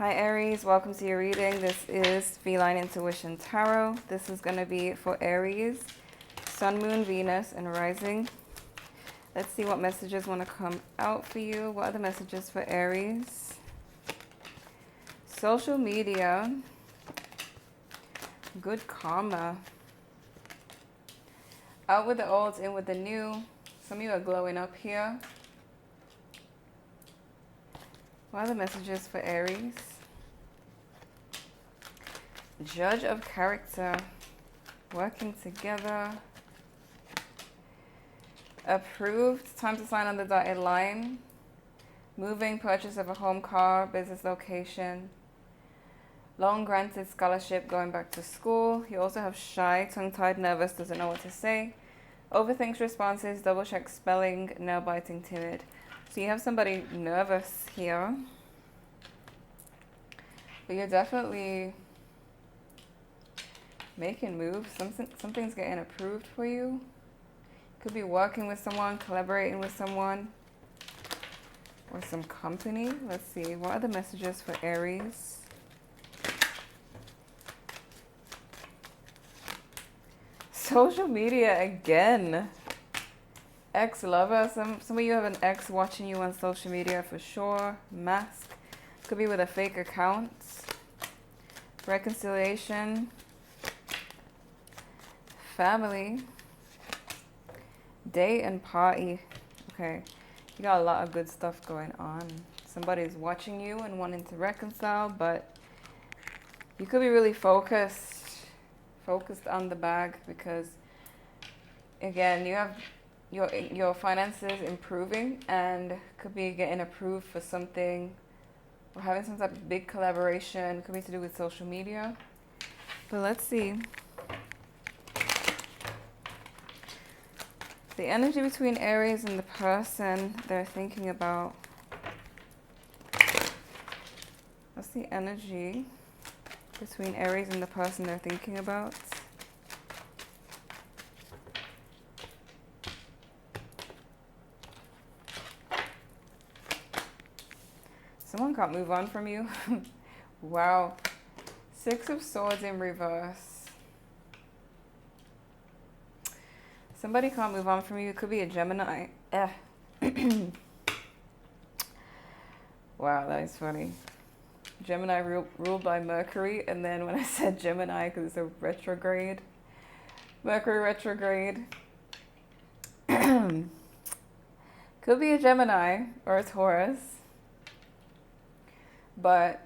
Hi Aries, welcome to your reading. This is Feline Intuition Tarot. This is going to be for Aries, Sun, Moon, Venus, and Rising. Let's see what messages want to come out for you. What are the messages for Aries? Social media, good karma. Out with the old, in with the new. Some of you are glowing up here. What are the messages for Aries? Judge of character, working together. Approved, time to sign on the dotted line. Moving, purchase of a home, car, business location. Loan granted, scholarship, going back to school. You also have shy, tongue-tied, nervous, doesn't know what to say. Overthinks responses, double check spelling, nail-biting, timid. So you have somebody nervous here. But you're definitely making moves. Something's getting approved for you. Could be working with someone, collaborating with someone, or some company. Let's see. What are the messages for Aries? Social media again. Ex-lover. Some of you have an ex watching you on social media for sure. Mask. Could be with a fake account. Reconciliation. Family. Date and party. Okay. You got a lot of good stuff going on. Somebody's watching you and wanting to reconcile, but you could be really focused on the bag because, again, you have your finances improving and could be getting approved for something or having some type of big collaboration. Could be to do with social media. But let's see. The energy between Aries and the person they're thinking about. What's the energy between Aries and the person they're thinking about? Someone can't move on from you. Wow. 6 of Swords in reverse. Somebody can't move on from you. It could be a Gemini. Wow, that is funny. Gemini ruled by Mercury. And then when I said Gemini, because it's a retrograde. Mercury retrograde. Could be a Gemini or a Taurus. But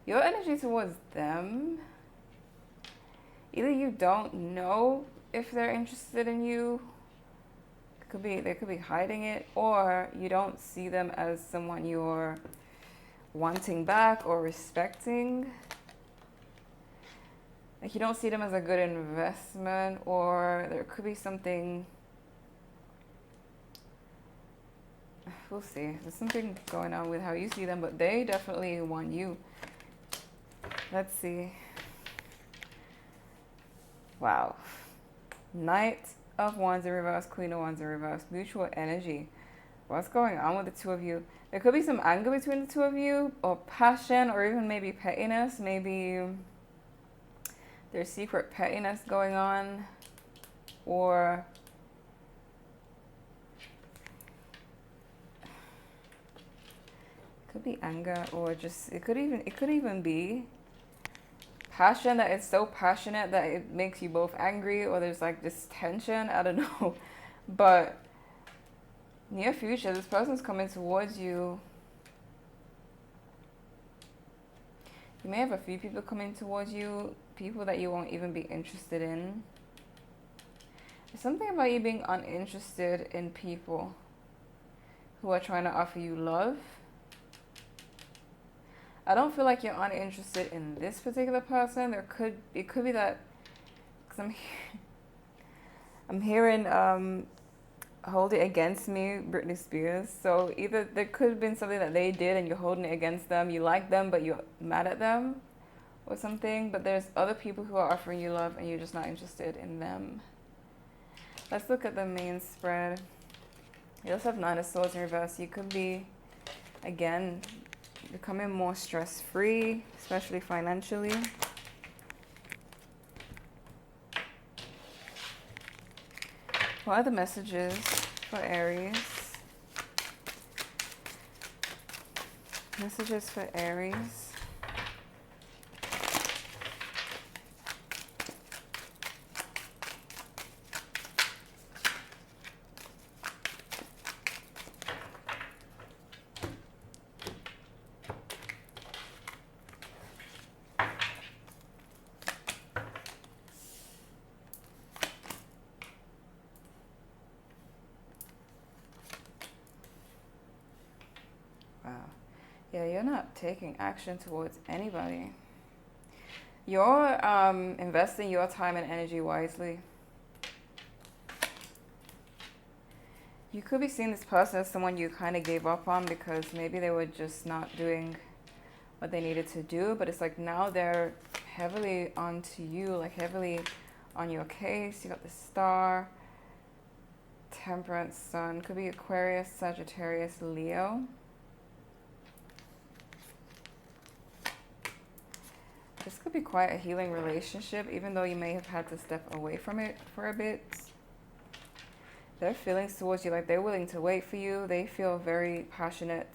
your energy towards them, either you don't know if they're interested in you, they could be hiding it, or you don't see them as someone you're wanting back or respecting. Like you don't see them as a good investment, or there could be something. We'll see. There's something going on with how you see them, but they definitely want you. Let's see. Wow. Knight of Wands in reverse, Queen of Wands in reverse. Mutual energy. What's going on with the two of you? There could be some anger between the two of you, or passion, or even maybe pettiness. Maybe there's secret pettiness going on, or could be anger, or just it could even be passion, that it's so passionate that it makes you both angry, or there's like this tension. I don't know. But near future, this person's coming towards you. You may have a few people coming towards you, people that you won't even be interested in. There's something about you being uninterested in people who are trying to offer you love. I don't feel like you're uninterested in this particular person. It could be that, because I'm hearing hold it against me, Britney Spears. So either there could have been something that they did and you're holding it against them. You like them, but you're mad at them or something. But there's other people who are offering you love and you're just not interested in them. Let's look at the main spread. You also have 9 of Swords in reverse. You could be Again, becoming more stress-free, especially financially. What are the messages for Aries? Messages for Aries. Wow. Yeah, you're not taking action towards anybody. You're investing your time and energy wisely. You could be seeing this person as someone you kind of gave up on because maybe they were just not doing what they needed to do. But it's like now they're heavily onto you, like heavily on your case. You got the Star, Temperance, Sun. Could be Aquarius, Sagittarius, Leo. This could be quite a healing relationship, even though you may have had to step away from it for a bit. Their feelings towards you, like they're willing to wait for you. They feel very passionate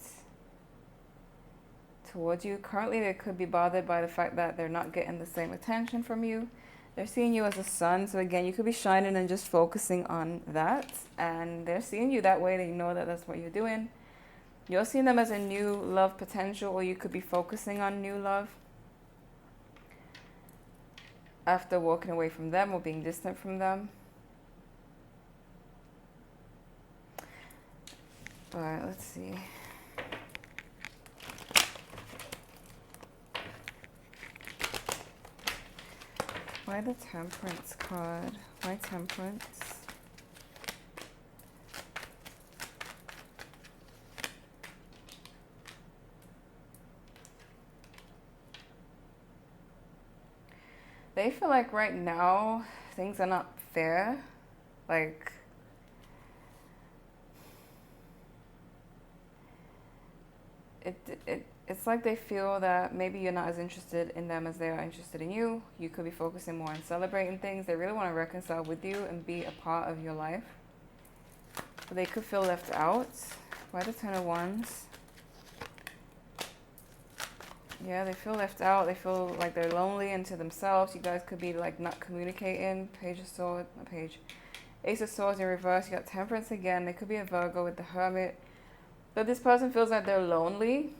towards you. Currently, they could be bothered by the fact that they're not getting the same attention from you. They're seeing you as a sun. So again, you could be shining and just focusing on that. And they're seeing you that way. They know that that's what you're doing. You're seeing them as a new love potential, or you could be focusing on new love after walking away from them or being distant from them. All right, let's see. Why the Temperance card? Why Temperance? They feel like right now things are not fair. Like, it's like they feel that maybe you're not as interested in them as they are interested in you. You could be focusing more on celebrating things. They really want to reconcile with you and be a part of your life. But they could feel left out. Why the Ten of Wands? Yeah, they feel left out. They feel like they're lonely and to themselves. You guys could be like not communicating. Page of Swords, not page. Ace of Swords in reverse. You got Temperance again. They could be a Virgo with the Hermit. But this person feels like they're lonely,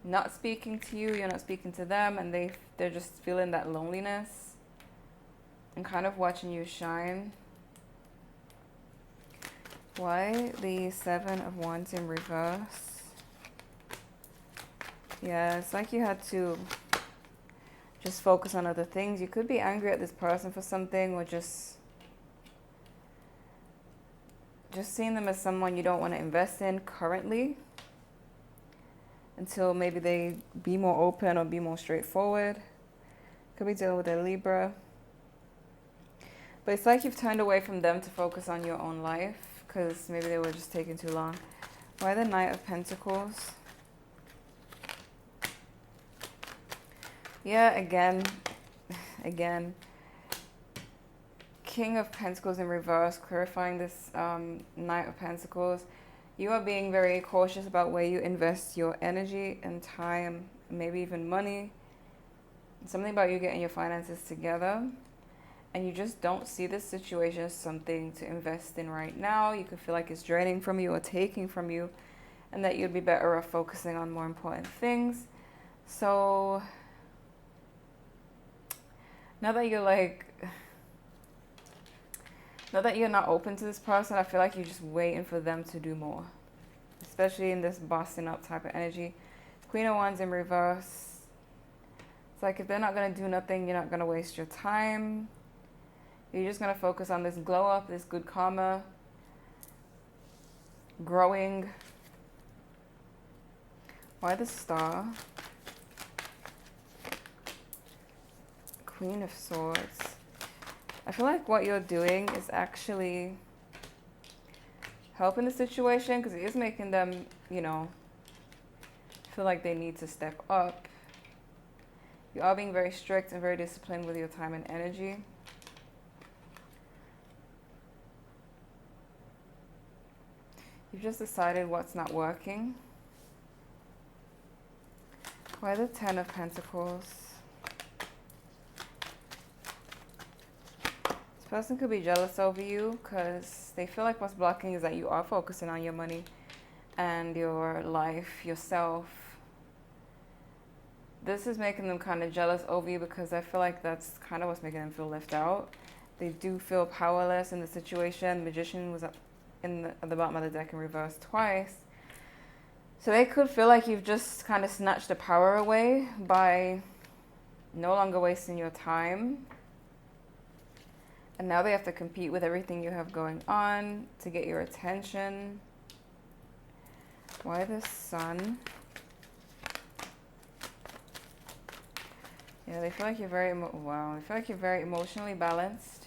not speaking to you. You're not speaking to them, and they're just feeling that loneliness and kind of watching you shine. Why the Seven of Wands in reverse? Yeah, it's like you had to just focus on other things. You could be angry at this person for something, or just seeing them as someone you don't want to invest in currently until maybe they be more open or be more straightforward. Could be dealing with a Libra. But it's like you've turned away from them to focus on your own life because maybe they were just taking too long. Why the Knight of Pentacles? Yeah, again, King of Pentacles in reverse, clarifying this Knight of Pentacles. You are being very cautious about where you invest your energy and time, maybe even money. Something about you getting your finances together. And you just don't see this situation as something to invest in right now. You could feel like it's draining from you or taking from you, and that you'd be better off focusing on more important things. So now that you're not open to this person, I feel like you're just waiting for them to do more. Especially in this bossing up type of energy. Queen of Wands in reverse. It's like if they're not going to do nothing, you're not going to waste your time. You're just going to focus on this glow up, this good karma, growing. Why the Star? Queen of Swords. I feel like what you're doing is actually helping the situation because it is making them, feel like they need to step up. You are being very strict and very disciplined with your time and energy. You've just decided what's not working. Why the Ten of Pentacles? This person could be jealous over you because they feel like what's blocking is that you are focusing on your money and your life, yourself. This is making them kind of jealous over you because I feel like that's kind of what's making them feel left out. They do feel powerless in the situation. Magician was up at the bottom of the deck in reverse twice. So they could feel like you've just kind of snatched the power away by no longer wasting your time. And now they have to compete with everything you have going on to get your attention. Why the Sun? Yeah, they feel like you're very, they feel like you're very emotionally balanced.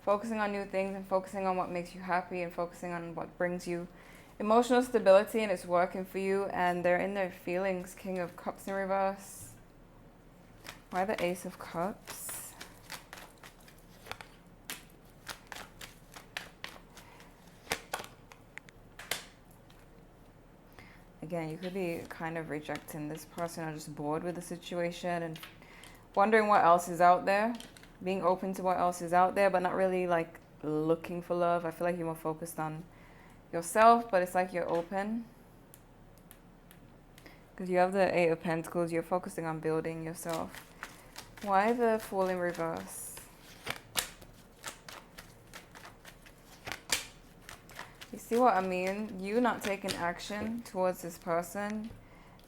Focusing on new things and focusing on what makes you happy and focusing on what brings you emotional stability, and it's working for you. And they're in their feelings. King of Cups in reverse. Why the Ace of Cups? Again, you could be kind of rejecting this person or just bored with the situation and wondering what else is out there. Being open to what else is out there, but not really like looking for love. I feel like you're more focused on yourself, but it's like you're open. Because you have the Eight of Pentacles, you're focusing on building yourself. Why the Fool in reverse? You see what I mean? You not taking action towards this person,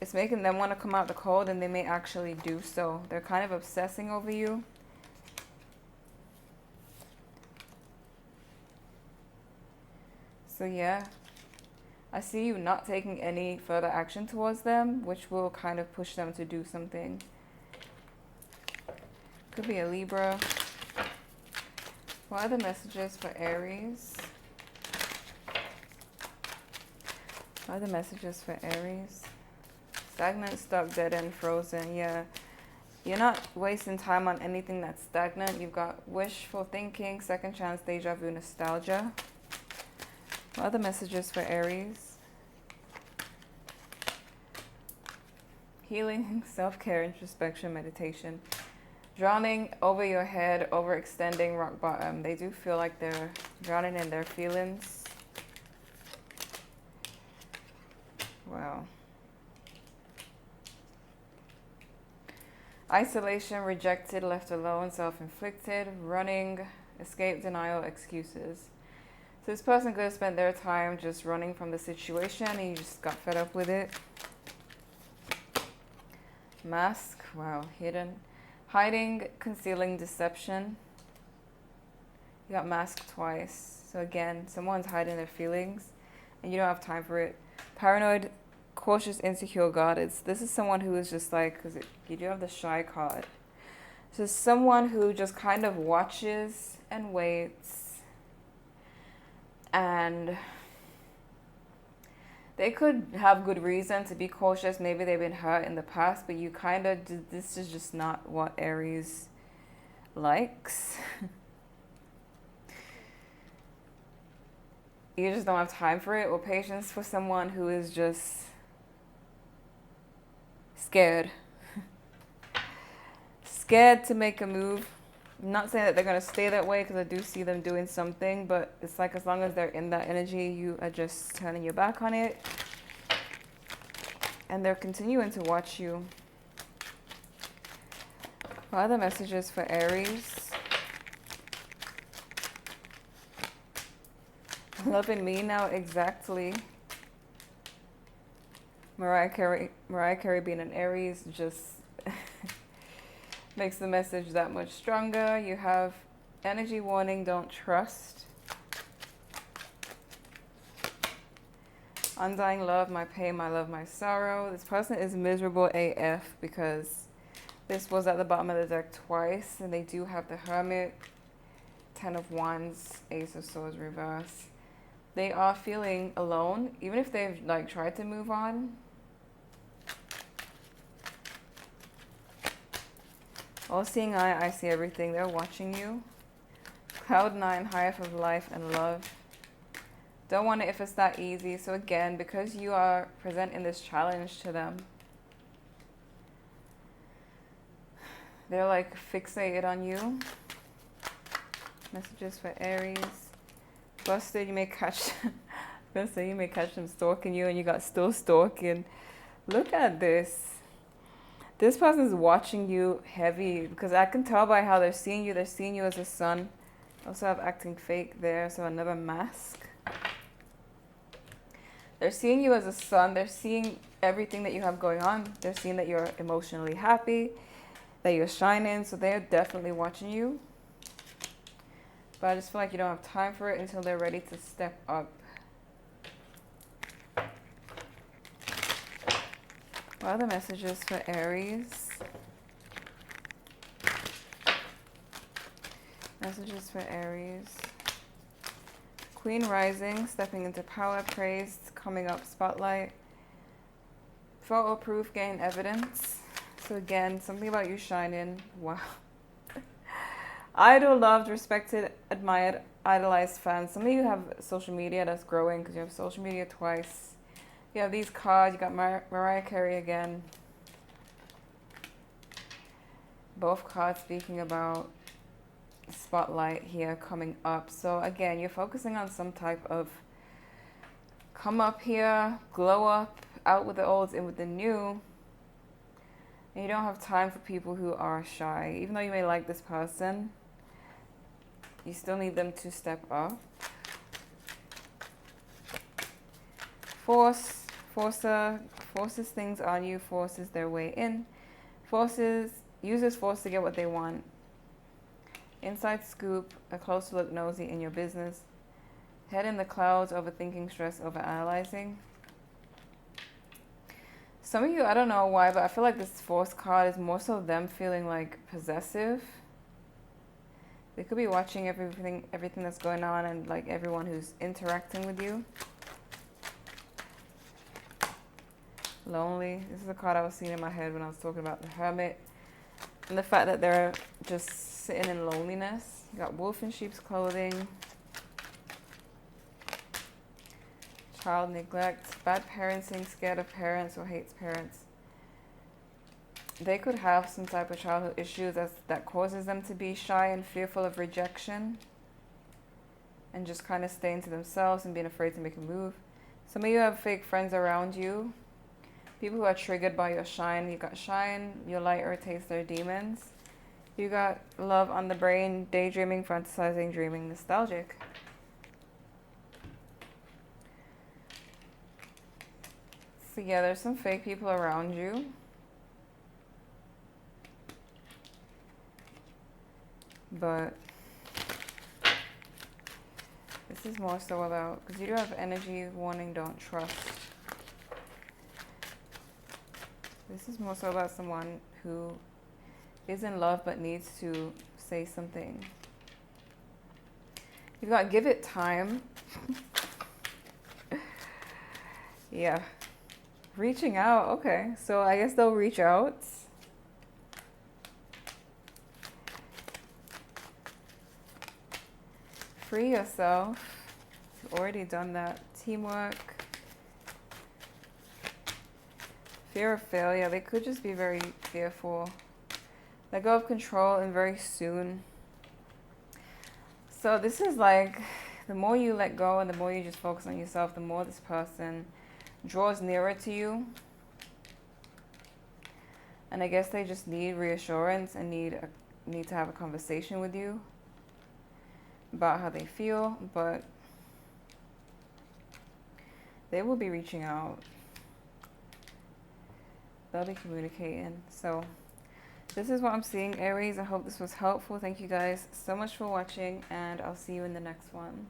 it's making them want to come out the cold, and they may actually do so. They're kind of obsessing over you. So yeah, I see you not taking any further action towards them, which will kind of push them to do something. Could be a Libra. What are the messages for Aries? What are the messages for Aries? Stagnant, stuck, dead end, frozen. Yeah, you're not wasting time on anything that's stagnant. You've got wishful thinking, second chance, deja vu, nostalgia. What are the messages for Aries? Healing, self-care, introspection, meditation. Drowning over your head, overextending, rock bottom. They do feel like they're drowning in their feelings. Wow. Isolation, rejected, left alone, self-inflicted, running, escape, denial, excuses. So this person could have spent their time just running from the situation and you just got fed up with it. Mask, wow, hidden. Hiding, concealing, deception. You got masked twice. So again, someone's hiding their feelings and you don't have time for it. Paranoid, cautious, insecure, guarded. This is someone who is just like, because you do have the shy card. So someone who just kind of watches and waits. And they could have good reason to be cautious. Maybe they've been hurt in the past, but you kind of, this is just not what Aries likes. You just don't have time for it or patience for someone who is just scared. Scared to make a move. I'm not saying that they're going to stay that way because I do see them doing something, but it's like as long as they're in that energy, you are just turning your back on it. And they're continuing to watch you. What are the messages for Aries? Loving me now, exactly. Mariah Carey being an Aries just makes the message that much stronger. You have energy warning, don't trust. Undying love, my pain, my love, my sorrow. This person is miserable AF because this was at the bottom of the deck twice, and they do have the Hermit, Ten of Wands, Ace of Swords reverse. They are feeling alone, even if they've like tried to move on. All seeing eye, I see everything. They're watching you. Cloud 9, highest of life and love. Don't wonder if it's that easy. So again, because you are presenting this challenge to them, they're like fixated on you. Messages for Aries. Busted, you may catch you may catch them stalking you, and you got still stalking. Look at this. This person's watching you heavy, because I can tell by how they're seeing you. They're seeing you as a son. Also have acting fake there, so another mask. They're seeing you as a son. They're seeing everything that you have going on. They're seeing that you're emotionally happy, that you're shining, so they're definitely watching you. But I just feel like you don't have time for it until they're ready to step up. What are the messages for Aries? Messages for Aries. Queen rising, stepping into power, praised, coming up, spotlight. Photo proof, gain evidence. So again, something about you shining. Wow. Idol, loved, respected, admired, idolized fans. Some of you have social media that's growing because you have social media twice. You have these cards. You got Mariah Carey again. Both cards speaking about spotlight here coming up. So again, you're focusing on some type of come up here, glow up, out with the olds, in with the new. And you don't have time for people who are shy. Even though you may like this person, you still need them to step up. Forces things on you, forces their way in. Uses force to get what they want. Inside scoop, a closer look, nosy in your business. Head in the clouds, overthinking, stress, overanalyzing. Some of you, I don't know why, but I feel like this force card is more so them feeling like possessive. They could be watching everything that's going on and like everyone who's interacting with you. Lonely. This is a card I was seeing in my head when I was talking about the Hermit. And the fact that they're just sitting in loneliness. You got wolf in sheep's clothing. Child neglect. Bad parenting, scared of parents or hates parents. They could have some type of childhood issues that causes them to be shy and fearful of rejection. And just kind of staying to themselves and being afraid to make a move. Some of you have fake friends around you. People who are triggered by your shine. You got shine, your light irritates their demons. You got love on the brain, daydreaming, fantasizing, dreaming, nostalgic. So yeah, there's some fake people around you. But this is more so about, because you do have energy, warning, don't trust. This is more so about someone who is in love but needs to say something. You've got give it time. Yeah. Reaching out. Okay. So I guess they'll reach out. Free yourself. You've already done that. Teamwork. Fear of failure. They could just be very fearful. Let go of control and very soon. So this is like, the more you let go and the more you just focus on yourself, the more this person draws nearer to you. And I guess they just need reassurance and need to have a conversation with you about how they feel, but they will be reaching out. They'll be communicating. So this is what I'm seeing, Aries. I hope this was helpful. Thank you guys so much for watching, and I'll see you in the next one.